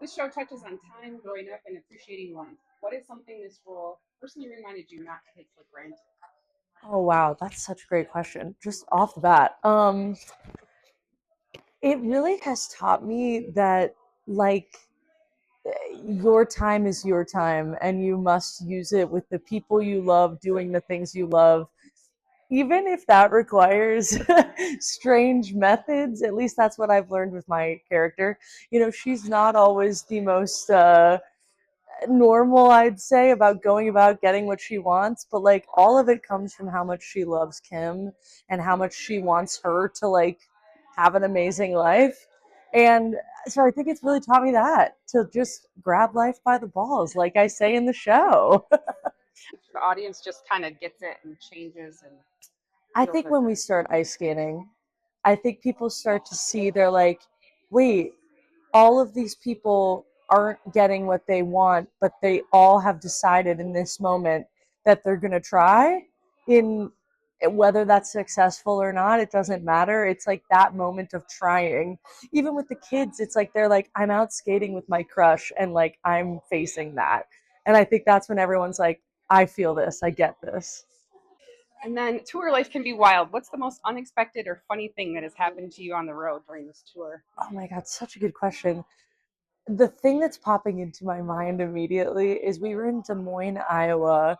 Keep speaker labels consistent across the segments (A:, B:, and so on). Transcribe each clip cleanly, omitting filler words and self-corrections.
A: This show touches on time, growing up, and appreciating life. What is something this role personally reminded you not to take for granted?
B: Oh wow, that's such a great question. Just off the bat. It really has taught me that like your time is your time and you must use it with the people you love doing the things you love, even if that requires strange methods. At least that's what I've learned with my character. She's not always the most normal, I'd say, about going about getting what she wants, but like all of it comes from how much she loves Kim and how much she wants her to like have an amazing life. And so I think it's really taught me that to just grab life by the balls, like I say in the show.
A: The audience just kind of gets it and changes and
B: I
A: feels
B: think
A: it.
B: when we start ice skating, I think people start to see, they're like, wait, all of these people aren't getting what they want, but they all have decided in this moment that they're going to try. In whether that's successful or not, it doesn't matter. It's like that moment of trying. Even with the kids, it's like they're like, I'm out skating with my crush and like I'm facing that. And I think that's when everyone's like, I feel this, I get this.
A: And then tour life can be wild. What's the most unexpected or funny thing that has happened to you on the road during this tour?
B: Oh my God, such a good question. The thing that's popping into my mind immediately is we were in Des Moines, Iowa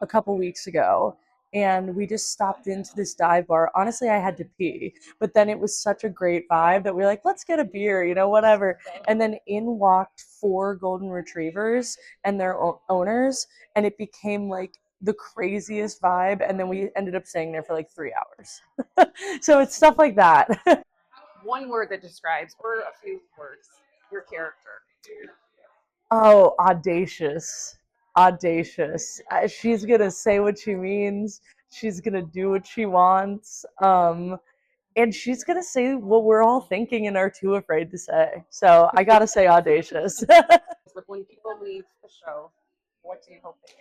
B: a couple weeks ago, and we just stopped into this dive bar. Honestly, I had to pee, but then it was such a great vibe that we were like, let's get a beer, whatever. And then in walked four golden retrievers and their owners, and it became like the craziest vibe. And then we ended up staying there for like 3 hours. So it's stuff like that.
A: One word that describes, or a few words, your character.
B: Oh, audacious. Audacious. She's gonna say what she means. She's gonna do what she wants. And she's gonna say what we're all thinking and are too afraid to say. So I gotta say audacious.
A: Like when people leave the show, what do you hope they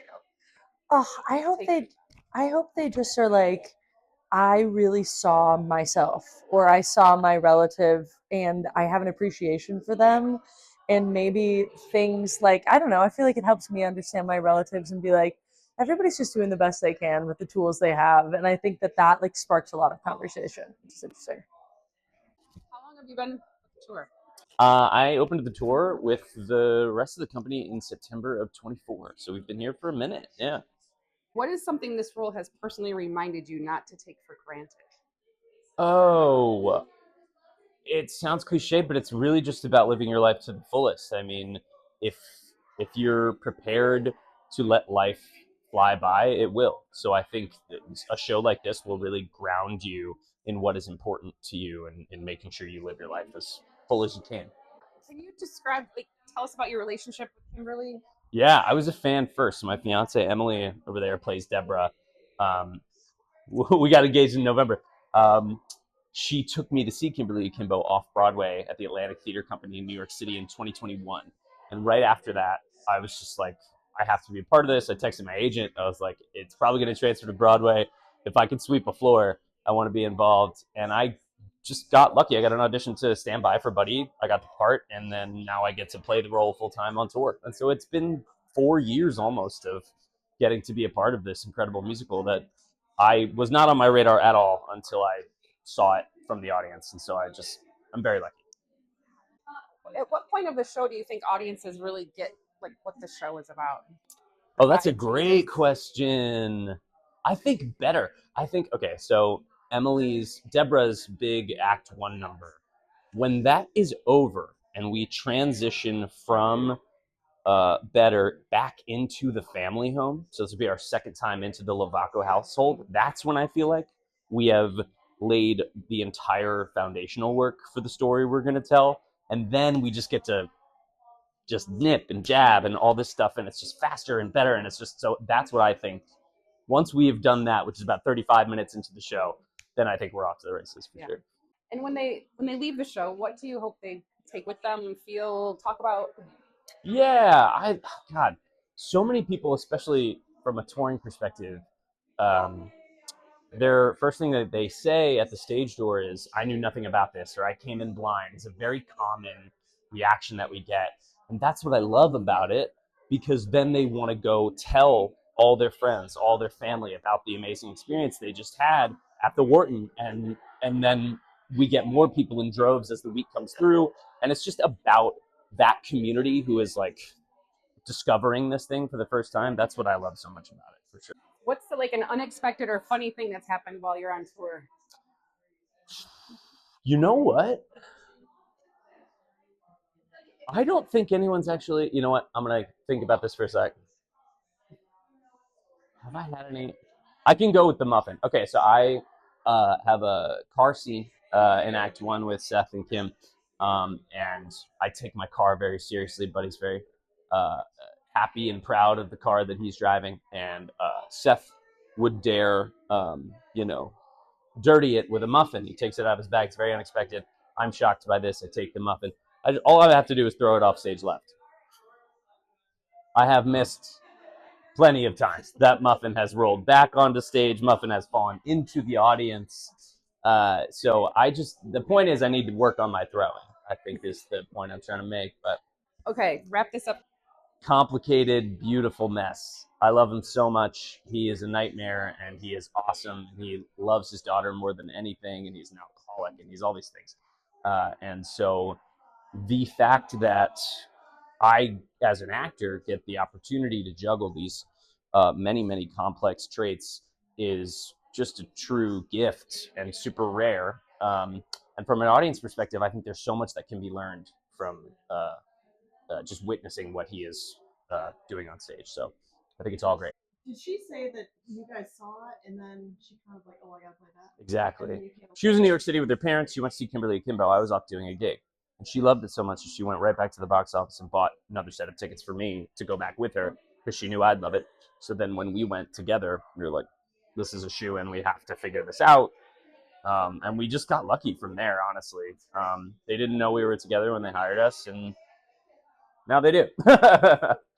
B: Oh, I hope
A: take?
B: they I hope they just are like, I really saw myself or I saw my relative and I have an appreciation for them. And maybe things like, I don't know, I feel like it helps me understand my relatives and be like, everybody's just doing the best they can with the tools they have. And I think that that like sparks a lot of conversation, which is interesting.
A: How long have you been with the tour?
C: I opened the tour with the rest of the company in September of 24. So we've been here for a minute. Yeah.
A: What is something this role has personally reminded you not to take for granted?
C: Oh, it sounds cliche, but it's really just about living your life to the fullest. I mean, if if you're prepared to let life fly by, it will. So I think that a show like this will really ground you in what is important to you and in making sure you live your life as full as you can.
A: Can you describe, like, tell us about your relationship with Kimberly?
C: Yeah, I was a fan first. So my fiance Emily over there plays Debra. Um, we got engaged in November. Um, she took me to see Kimberly Akimbo off Broadway at the Atlantic Theater Company in New York City in 2021. And right after that, I was just like, I have to be a part of this. I texted my agent. I was like, it's probably going to transfer to Broadway. If I can sweep a floor, I want to be involved. And I just got lucky. I got an audition to stand by for Buddy. I got the part, and then now I get to play the role full time on tour. And so it's been 4 years almost of getting to be a part of this incredible musical that I was not on my radar at all until I saw it from the audience, and so I'm very lucky.
A: At what point of the show do you think audiences really get like what the show is about? The
C: Oh, that's a
A: vibe changes.
C: great question. I think better. I think okay. So Debra's big Act One number, when that is over and we transition from better back into the family home. So this will be our second time into the Lavaco household. That's when I feel like we have laid the entire foundational work for the story we're going to tell. And then we just get to just nip and jab and all this stuff. And it's just faster and better. And it's just so that's what I think. Once we have done that, which is about 35 minutes into the show, then I think we're off to the races for
A: Yeah.
C: sure.
A: And when they leave the show, what do you hope they take with them, feel, talk about?
C: Yeah, God, so many people, especially from a touring perspective, um, their first thing that they say at the stage door is, I knew nothing about this, or I came in blind. It's a very common reaction that we get. And that's what I love about it, because then they want to go tell all their friends, all their family about the amazing experience they just had at the Wharton. And then we get more people in droves as the week comes through. And it's just about that community who is like discovering this thing for the first time. That's what I love so much about it, for sure.
A: What's the, like, an unexpected or funny thing that's happened while you're on tour?
C: You know what? I don't think anyone's actually, you know what? I'm going to think about this for a sec. Have I had any? I can go with the muffin. Okay, so I have a car scene in Act One with Seth and Kim, and I take my car very seriously. Buddy's very uh, happy and proud of the car that he's driving, and Seth would dare, dirty it with a muffin. He takes it out of his bag. It's very unexpected. I'm shocked by this. I take the muffin. All I have to do is throw it off stage left. I have missed plenty of times. That muffin has rolled back onto stage. Muffin has fallen into the audience. So the point is, I need to work on my throwing, I think is the point I'm trying to make. But
A: Okay, wrap this up.
C: complicated, beautiful mess. I love him so much. He is a nightmare, and he is awesome. He loves his daughter more than anything, and he's an alcoholic, and he's all these things. And so the fact that I, as an actor, get the opportunity to juggle these many, many complex traits is just a true gift and super rare. And from an audience perspective, I think there's so much that can be learned from just witnessing what he is doing on stage. So I think it's all great.
D: Did she say that you guys saw it and then she kind of like, oh, I gotta play that?
C: Exactly. She was in New York City with her parents. She went to see Kimberly Akimbo. I was off doing a gig. And she loved it so much that she went right back to the box office and bought another set of tickets for me to go back with her because she knew I'd love it. So then when we went together, we were like, this is a shoe and we have to figure this out. And we just got lucky from there, honestly. They didn't know we were together when they hired us, and now they do.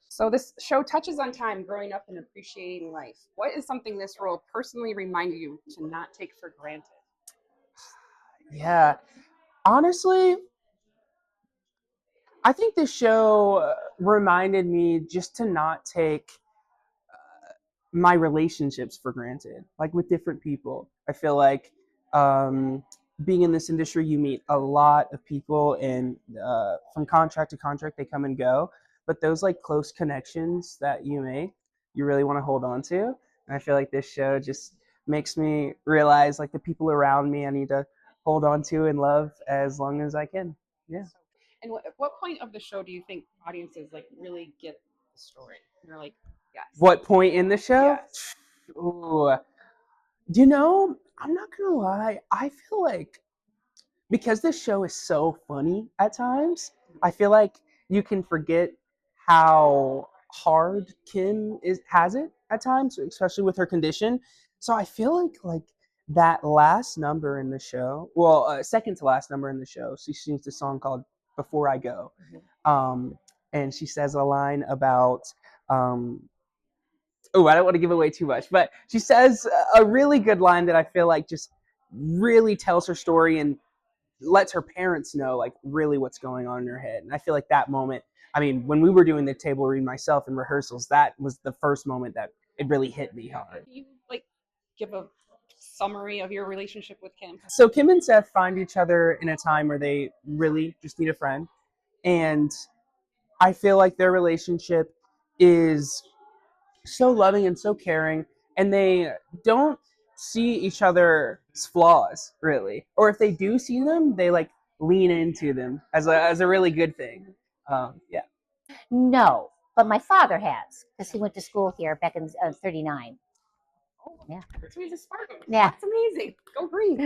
A: So this show touches on time, growing up, and appreciating life. What is something this role personally reminded you to not take for granted?
E: Yeah, honestly, I think this show reminded me just to not take my relationships for granted, like with different people. I feel like um, being in this industry, you meet a lot of people, and from contract to contract, they come and go. But those like close connections that you make, you really want to hold on to. And I feel like this show just makes me realize like the people around me, I need to hold on to and love as long as I can. Yeah.
A: And at what point of the show do you think audiences like really get the story? They're like, yes.
E: What point in the show?
A: Yes.
E: Ooh, I'm not gonna lie. I feel like because this show is so funny at times, I feel like you can forget how hard Kim has it at times, especially with her condition. So I feel like that last number in the show, well, second to last number in the show, she sings the song called "Before I Go," and she says a line about. Oh, I don't want to give away too much, but she says a really good line that I feel like just really tells her story and lets her parents know like really what's going on in her head. And I feel like that moment, I mean, when we were doing the table read myself in rehearsals, that was the first moment that it really hit me hard.
A: Can you like give a summary of your relationship with Kim?
E: So Kim and Seth find each other in a time where they really just need a friend. And I feel like their relationship is so loving and so caring, and they don't see each other's flaws really, or if they do see them, they like lean into them as a really good thing. Yeah.
F: No, but my father has because he went to school here back in '39.
A: Oh,
F: Yeah.
A: So he's a Spartan.
F: Yeah.
A: That's amazing. Go green.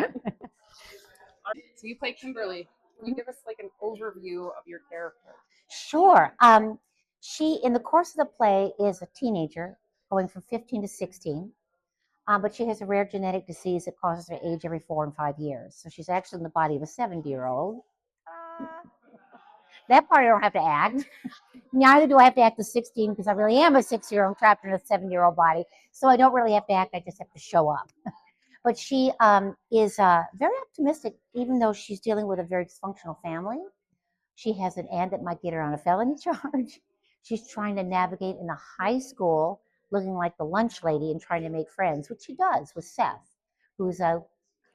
A: So you play Kimberly. Can you give us like an overview of your character?
F: Sure. She, in the course of the play, is a teenager going from 15 to 16. But she has a rare genetic disease that causes her to age every 4 and 5 years. So she's actually in the body of a 70-year-old. That part I don't have to act. Neither do I have to act the 16 because I really am a 6-year-old trapped in a 7-year-old body. So I don't really have to act. I just have to show up. But she is very optimistic, even though she's dealing with a very dysfunctional family. She has an aunt that might get her on a felony charge. She's trying to navigate in a high school looking like the lunch lady and trying to make friends, which she does with Seth, who's a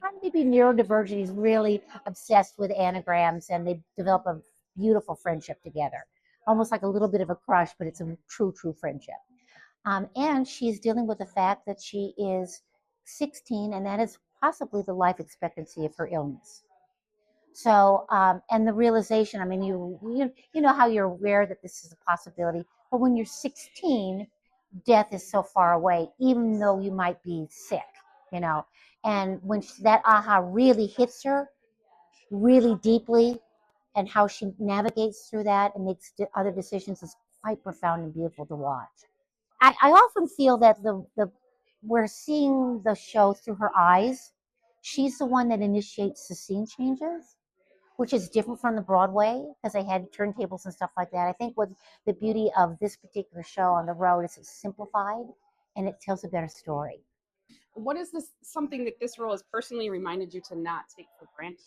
F: kind of maybe neurodivergent. He's really obsessed with anagrams, and they develop a beautiful friendship together. Almost like a little bit of a crush, but it's a true friendship. And she's dealing with the fact that she is 16, and that is possibly the life expectancy of her illness. So, and the realization, I mean, you know how you're aware that this is a possibility, but when you're 16, death is so far away, even though you might be sick, you know. And when that aha really hits her really deeply, and how she navigates through that and makes other decisions is quite profound and beautiful to watch. I often feel that we're seeing the show through her eyes. She's the one that initiates the scene changes, which is different from the Broadway because they had turntables and stuff like that. I think what the beauty of this particular show on the road is it's simplified and it tells a better story.
A: What is this something that this role has personally reminded you to not take for granted?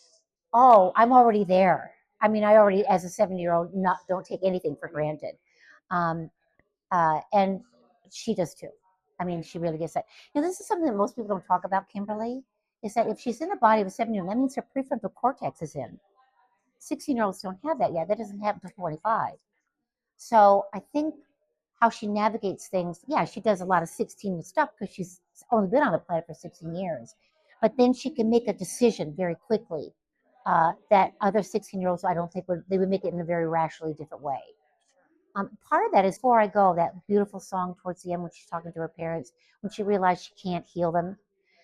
F: Oh, I'm already there. I mean, I already, as a 7-year-old, don't take anything for granted. And she does too. I mean, she really gets that. You know, this is something that most people don't talk about, Kimberly, is that if she's in the body of a 7-year-old, that means her prefrontal cortex is in. 16-year-olds don't have that yet. That doesn't happen until 25. So I think how she navigates things, yeah, she does a lot of 16 stuff because she's only been on the planet for 16 years. But then she can make a decision very quickly that other 16-year-olds, I don't think, they would make it in a very rationally different way. Part of that is Before I Go, that beautiful song towards the end when she's talking to her parents, when she realized she can't heal them.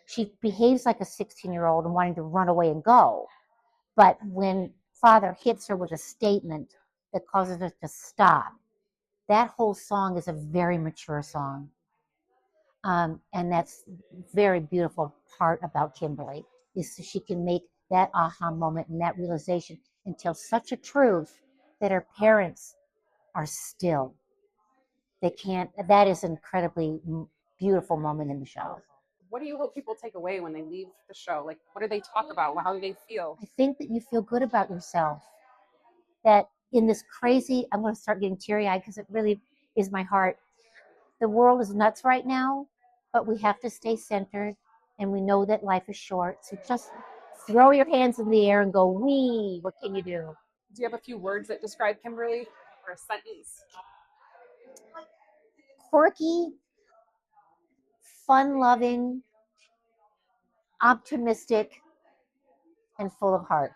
F: She behaves like a 16-year-old and wanting to run away and go. But when father hits her with a statement that causes her to stop, that whole song is a very mature song. And that's very beautiful part about Kimberly, is she can make that aha moment and that realization and tell such a truth that her parents are still. They can't, that is an incredibly beautiful moment in the show.
A: What do you hope people take away when they leave the show? Like, what do they talk about? How do they feel?
F: I think that you feel good about yourself. That in this crazy, I'm going to start getting teary eyed because it really is my heart. The world is nuts right now, but we have to stay centered, and we know that life is short. So just throw your hands in the air and go, wee, what can you do?
A: Do you have a few words that describe Kimberly or a sentence?
F: Quirky, fun-loving, optimistic, and full of heart.